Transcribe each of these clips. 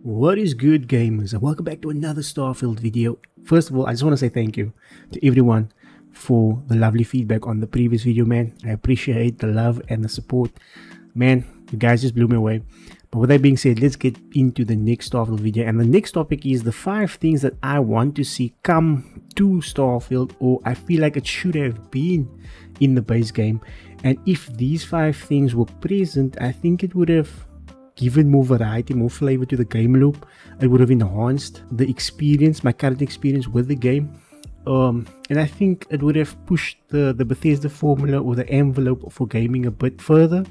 What is good, gamers, and welcome back to another Starfield video. First of all, I just want to say thank you to everyone for the lovely feedback on the previous video, man. I appreciate the love and the support, man. You guys just blew me away. But with that being said, let's get into the next Starfield video, and the next topic is the 5 things that I want to see come to Starfield, or I feel like it should have been in the base game. And if these 5 things were present, I think it would have given more variety, more flavor to the game loop. It would have enhanced the experience, my current experience with the game. And I think it would have pushed the Bethesda formula or the envelope for gaming a bit further.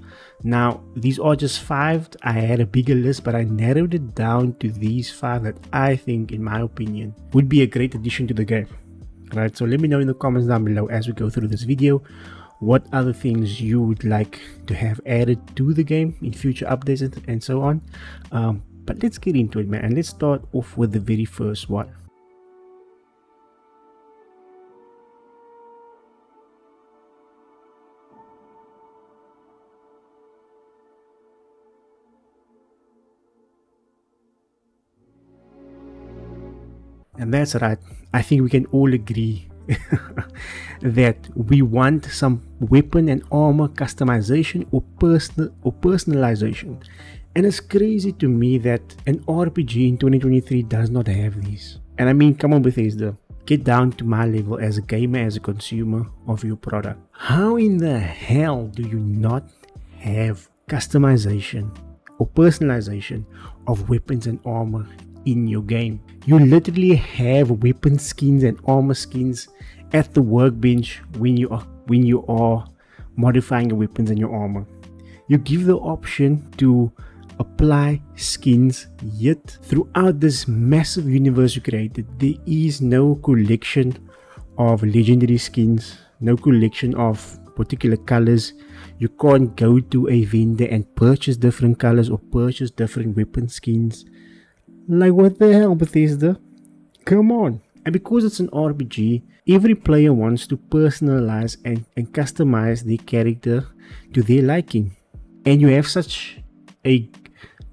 Now, these are just 5. I had a bigger list, but I narrowed it down to these 5 that I think, in my opinion, would be a great addition to the game. Right, so let me know in the comments down below as we go through this video what other things you would like to have added to the game in future updates and so on. But let's get into it, man, and let's start off with the very first one. And that's right, I think we can all agree that we want some weapon and armor customization or personalization. And it's crazy to me that an RPG in 2023 does not have these. And I mean, come on, Bethesda, get down to my level as a gamer, as a consumer of your product. How in the hell do you not have customization or personalization of weapons and armor in your game? You literally have weapon skins and armor skins at the workbench when you are modifying your weapons and your armor. You give the option to apply skins, yet throughout this massive universe you created, there is no collection of legendary skins, no collection of particular colors. You can't go to a vendor and purchase different colors or purchase different weapon skins. Like, what the hell, Bethesda? Come on. And because it's an RPG, every player wants to personalize and customize their character to their liking. And you have such a,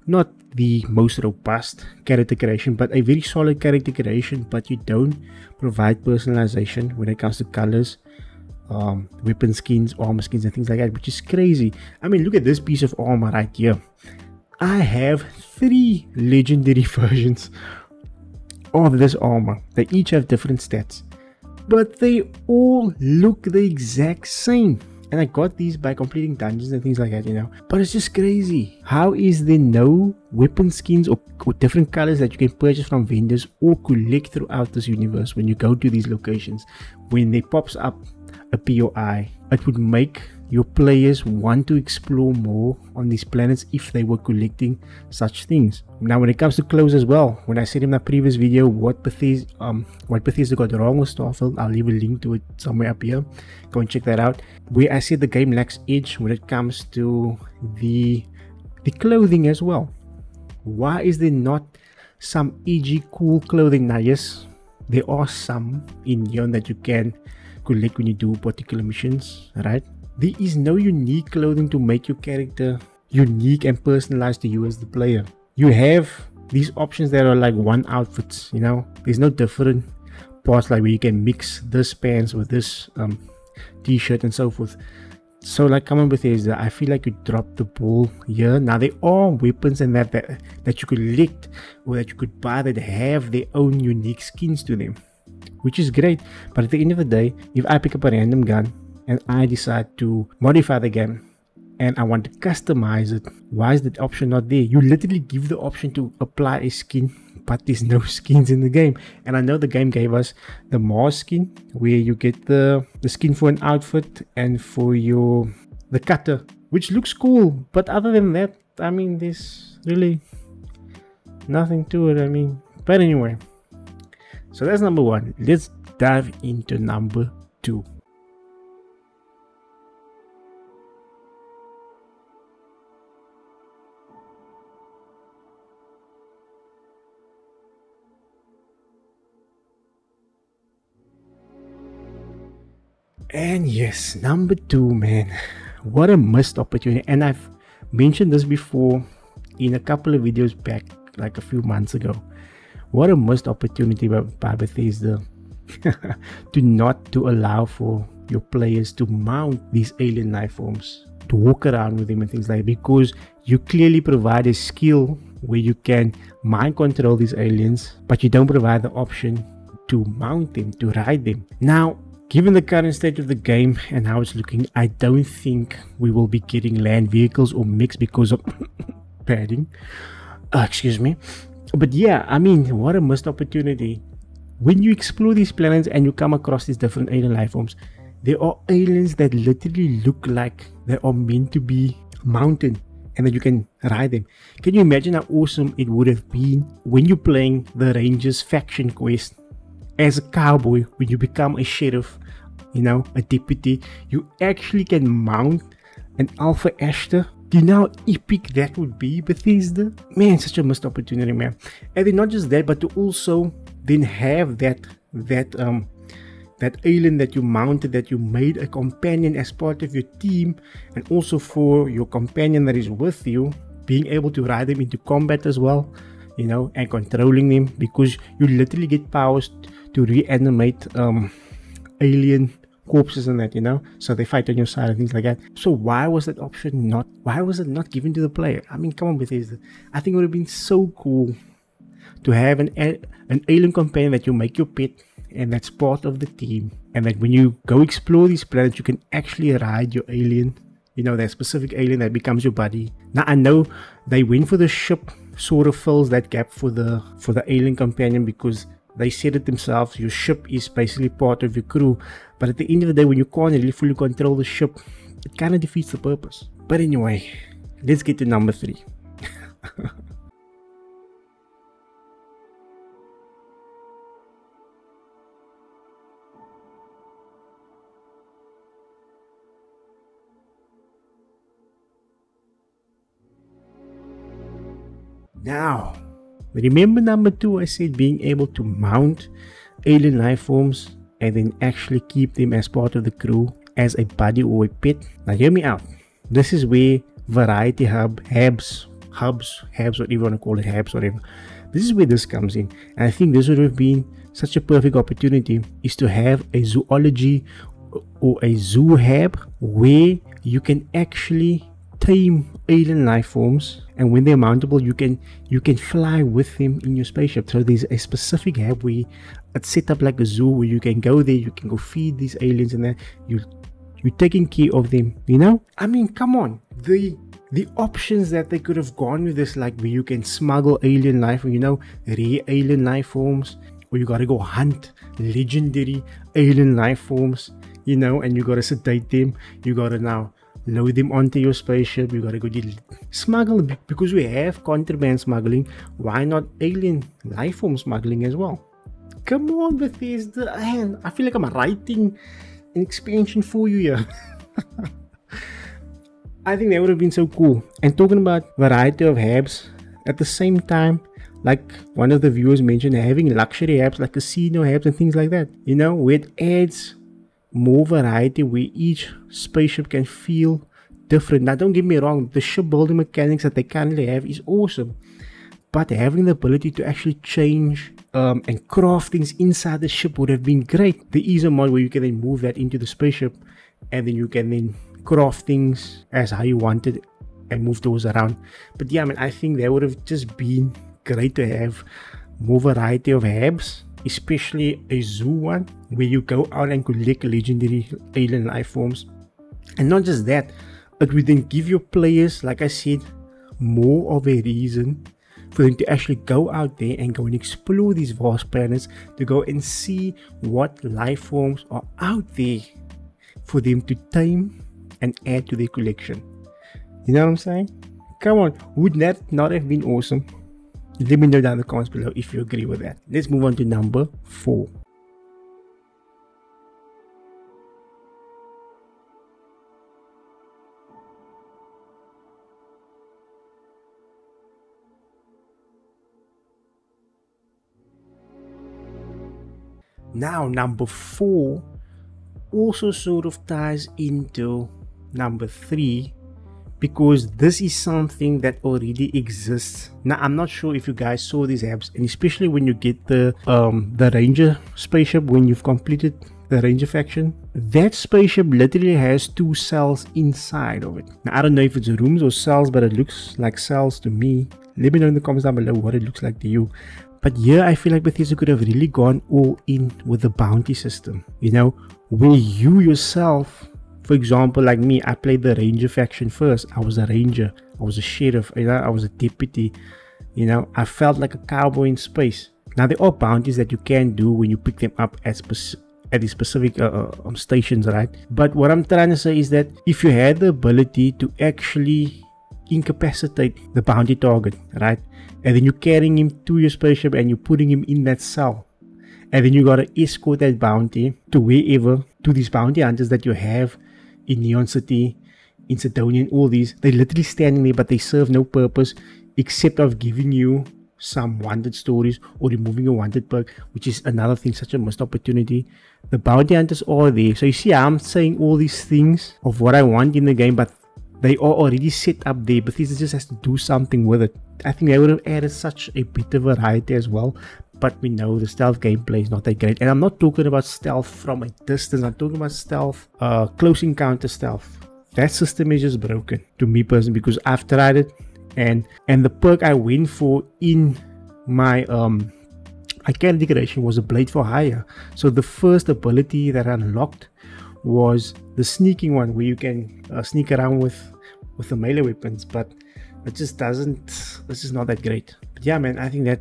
not the most robust character creation, but a very solid character creation, but you don't provide personalization when it comes to colors, weapon skins, armor skins and things like that, which is crazy. I mean, look at this piece of armor right here. I have 3 legendary versions of this armor. They each have different stats, but they all look the exact same. And I got these by completing dungeons and things like that, you know. But it's just crazy. How is there no weapon skins or different colors that you can purchase from vendors or collect throughout this universe when you go to these locations? When there pops up a POI, it would make your players want to explore more on these planets if they were collecting such things. Now, when it comes to clothes as well, when I said in my previous video what Bethesda got wrong with Starfield, I'll leave a link to it somewhere up here. Go and check that out. Where I said the game lacks edge when it comes to the clothing as well. Why is there not some edgy, cool clothing? Now, yes, there are some in here that you can collect when you do particular missions, right? There is no unique clothing to make your character unique and personalized to you as the player. You have these options that are like one outfits, you know. There's no different parts like where you can mix this pants with this t-shirt and so forth. So, like, come on, Bethesda, I feel like you dropped the ball here. Now, there are weapons and that you collect or that you could buy that have their own unique skins to them, which is great. But at the end of the day, if I pick up a random gun and I decide to modify the game and I want to customize it, why is that option not there? You literally give the option to apply a skin, but there's no skins in the game. And I know the game gave us the Mars skin, where you get the skin for an outfit and for the cutter, which looks cool. But other than that, I mean, there's really nothing to it. I mean, but anyway, so that's number 1. Let's dive into number 2. And yes, number 2, man, what a missed opportunity. And I've mentioned this before in a couple of videos back like a few months ago. What a missed opportunity by Bethesda to allow for your players to mount these alien life forms, to walk around with them and things like that, because you clearly provide a skill where you can mind control these aliens, but you don't provide the option to mount them, to ride them. Now, given the current state of the game and how it's looking, I don't think we will be getting land vehicles or mix because of padding. Excuse me. But yeah, I mean, what a missed opportunity. When you explore these planets and you come across these different alien life forms, there are aliens that literally look like they are meant to be mounted and that you can ride them. Can you imagine how awesome it would have been when you're playing the Rangers faction quest as a cowboy? When you become a sheriff, you know, a deputy, you actually can mount an Alpha Ashtar. Do you know how epic that would be, Bethesda? Man, such a missed opportunity, man. And then not just that, but to also then have that alien that you mounted, that you made a companion as part of your team, and also for your companion that is with you, being able to ride them into combat as well, you know, and controlling them, because you literally get powers to reanimate alien corpses and that, you know, so they fight on your side and things like that. So why was that option why was it not given to the player? I mean, come on, Bethesda. I think it would have been so cool to have an alien companion that you make your pet, and that's part of the team, and that when you go explore these planets, you can actually ride your alien, you know, that specific alien that becomes your buddy. Now I know they went for the ship, sort of fills that gap for the alien companion, because they said it themselves, your ship is basically part of your crew. But at the end of the day, when you can't really fully control the ship, it kind of defeats the purpose. But anyway, let's get to number 3. Now, remember number 2, I said being able to mount alien life forms and then actually keep them as part of the crew, as a buddy or a pet. Now hear me out. This is where variety Habs, whatever you want to call it, Habs, whatever. This is where this comes in. And I think this would have been such a perfect opportunity, is to have a zoology or a zoo hab where you can actually tame alien life forms, and when they're mountable, you can fly with them in your spaceship. So there's a specific hab where it's set up like a zoo, where you can go there, you can go feed these aliens, and then you're taking care of them, you know. I mean, come on, the options that they could have gone with this, like where you can smuggle alien life, you know, rare alien life forms, or you gotta go hunt legendary alien life forms, you know, and you gotta sedate them, you gotta now load them onto your spaceship, you gotta go smuggle, because we have contraband smuggling. Why not alien life form smuggling as well? Come on, Bethesda. Man, I feel like I'm writing an expansion for you here. I think that would have been so cool. And talking about variety of Habs, at the same time, like one of the viewers mentioned, having luxury Habs like casino Habs and things like that, you know, where it adds more variety, where each spaceship can feel different. Now don't get me wrong, the shipbuilding mechanics that they currently have is awesome, but having the ability to actually change and craft things inside the ship would have been great. There is a mod where you can then move that into the spaceship, and then you can then craft things as how you want it and move those around. But yeah, I mean, I think that would have just been great to have more variety of Habs, especially a zoo one where you go out and collect legendary alien life forms. And not just that, it would then give your players, like I said, more of a reason for them to actually go out there and go and explore these vast planets, to go and see what life forms are out there for them to tame and add to their collection. You know what I'm saying? Come on, would that not have been awesome? Let me know down in the comments below if you agree with that. Let's move on to number 4. Now, number 4 also sort of ties into number 3, because this is something that already exists. Now I'm not sure if you guys saw these apps, and especially when you get the Ranger spaceship, when you've completed the Ranger faction, that spaceship literally has 2 cells inside of it. Now I don't know if it's rooms or cells, but it looks like cells to me. Let me know in the comments down below what it looks like to you. But here I feel like Bethesda could have really gone all in with the bounty system, you know, where you yourself, for example, like me, I played the Ranger faction first. I was a Ranger, I was a sheriff, you know, I was a deputy, you know, I felt like a cowboy in space. Now there are bounties that you can do when you pick them up at the specific stations, right? But what I'm trying to say is that if you had the ability to actually incapacitate the bounty target, right, and then you're carrying him to your spaceship and you're putting him in that cell, and then you gotta escort that bounty to wherever, to these bounty hunters that you have in Neon City, in Sedonia, and all these. They're literally standing there, but they serve no purpose except of giving you some wanted stories or removing a wanted perk, which is another thing, such a missed opportunity. The bounty hunters are there. So you see, I'm saying all these things of what I want in the game, but they are already set up there. Bethesda just has to do something with it. I think they would have added such a bit of variety as well. But we know the stealth gameplay is not that great. And I'm not talking about stealth from a distance. I'm talking about stealth, close encounter stealth. That system is just broken to me personally, because I've tried it. And the perk I went for in my identity creation was a blade for hire. So the first ability that I unlocked was the sneaking one, where you can sneak around with the melee weapons, but it just doesn't, it's just not that great. But yeah, man, I think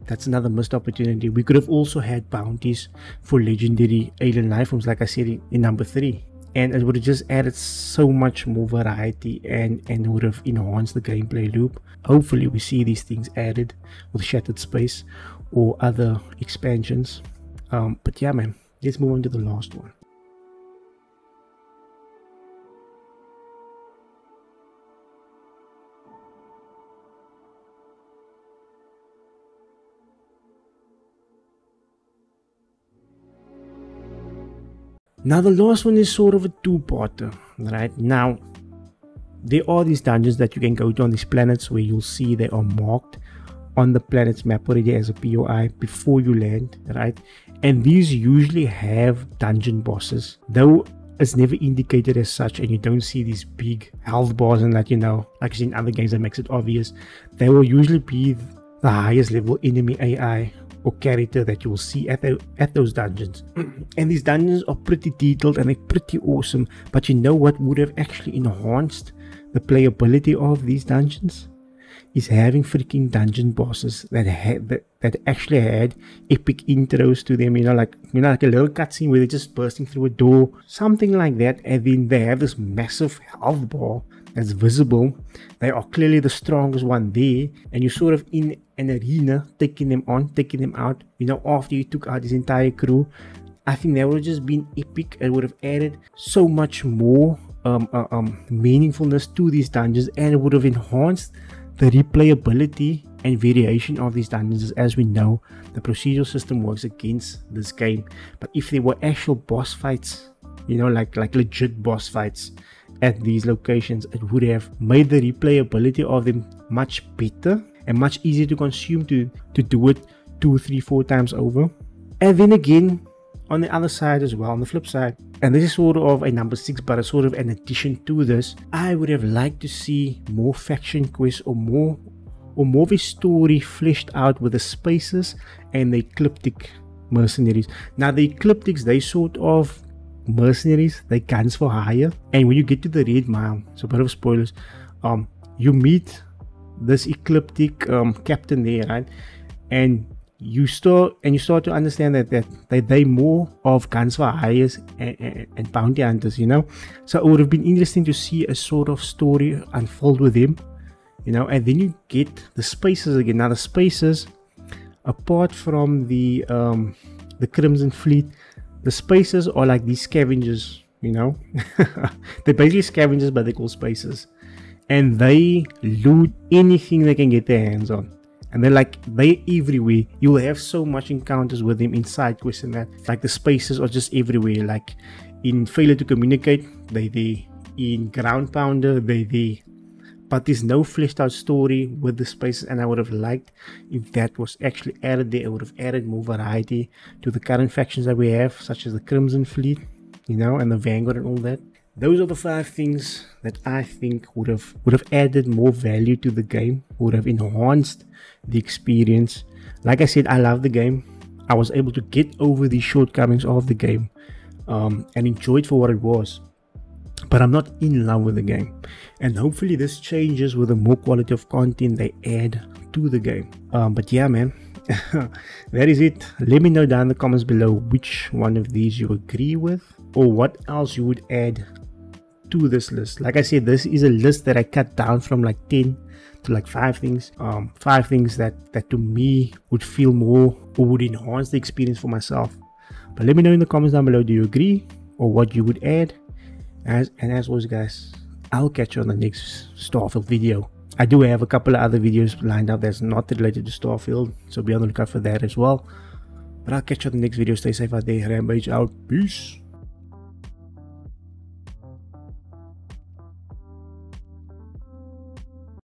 that's another missed opportunity. We could have also had bounties for legendary alien life forms, like I said in number 3, and it would have just added so much more variety and would have enhanced the gameplay loop. Hopefully we see these things added with Shattered Space or other expansions. But yeah, man, let's move on to the last one. Now the last one is sort of a two-parter, right? Now there are these dungeons that you can go to on these planets, where you'll see they are marked on the planet's map already as a POI before you land, right? And these usually have dungeon bosses, though it's never indicated as such, and you don't see these big health bars and that, you know, like in other games that makes it obvious. They will usually be the highest level enemy AI or character that you will see at those dungeons. And these dungeons are pretty detailed and they're pretty awesome. But you know what would have actually enhanced the playability of these dungeons is having freaking dungeon bosses that actually had epic intros to them, you know, like a little cutscene where they're just bursting through a door, something like that, and then they have this massive health bar that's visible. They are clearly the strongest one there, and you're sort of in an arena taking them on, taking them out, you know, after you took out his entire crew. I think that would have just been epic. It would have added so much more meaningfulness to these dungeons, and it would have enhanced the replayability and variation of these dungeons. As we know, the procedural system works against this game, but if there were actual boss fights, you know, like legit boss fights at these locations, it would have made the replayability of them much better and much easier to consume, to do it 2, 3, 4 times over. And then again, on the other side as well, on the flip side, and this is sort of a number 6, but a sort of an addition to this, I would have liked to see more faction quests or more of a story fleshed out with the Spacers and the Ecliptic mercenaries. Now the Ecliptics, they sort of mercenaries, they guns for hire, and when you get to the Red Mile, so a bit of spoilers, you meet this Ecliptic captain there, right? And you start to understand that they more of guns for hires and bounty hunters, you know. So it would have been interesting to see a sort of story unfold with them, you know. And then you get the Spacers again. Now the Spacers, apart from the Crimson Fleet, the Spacers are like these scavengers, you know. They're basically scavengers, but they're called Spacers, and they loot anything they can get their hands on. And they're everywhere. You will have so much encounters with them in side quests and that. Like the Spacers are just everywhere. Like in Failure to Communicate, they there. In Ground Pounder, they there. but there's no fleshed out story with the spaces, and I would have liked if that was actually added there. It would have added more variety to the current factions that we have, such as the Crimson Fleet, you know, and the Vanguard and all that. Those are the 5 things that I think would have added more value to the game, would have enhanced the experience. Like I said, I love the game. I was able to get over the shortcomings of the game and enjoy it for what it was. But I'm not in love with the game, and hopefully this changes with the more quality of content they add to the game. But yeah, man, that is it. Let me know down in the comments below which one of these you agree with, or what else you would add to this list. Like I said, this is a list that I cut down from like 10 to like 5 things. 5 things that to me would feel more, or would enhance the experience for myself. But let me know in the comments down below, do you agree, or what you would add? And as always, guys, I'll catch you on the next Starfield video. I do have a couple of other videos lined up that's not related to Starfield, so be on the lookout for that as well. But I'll catch you on the next video. Stay safe out there. Rampage out. Peace.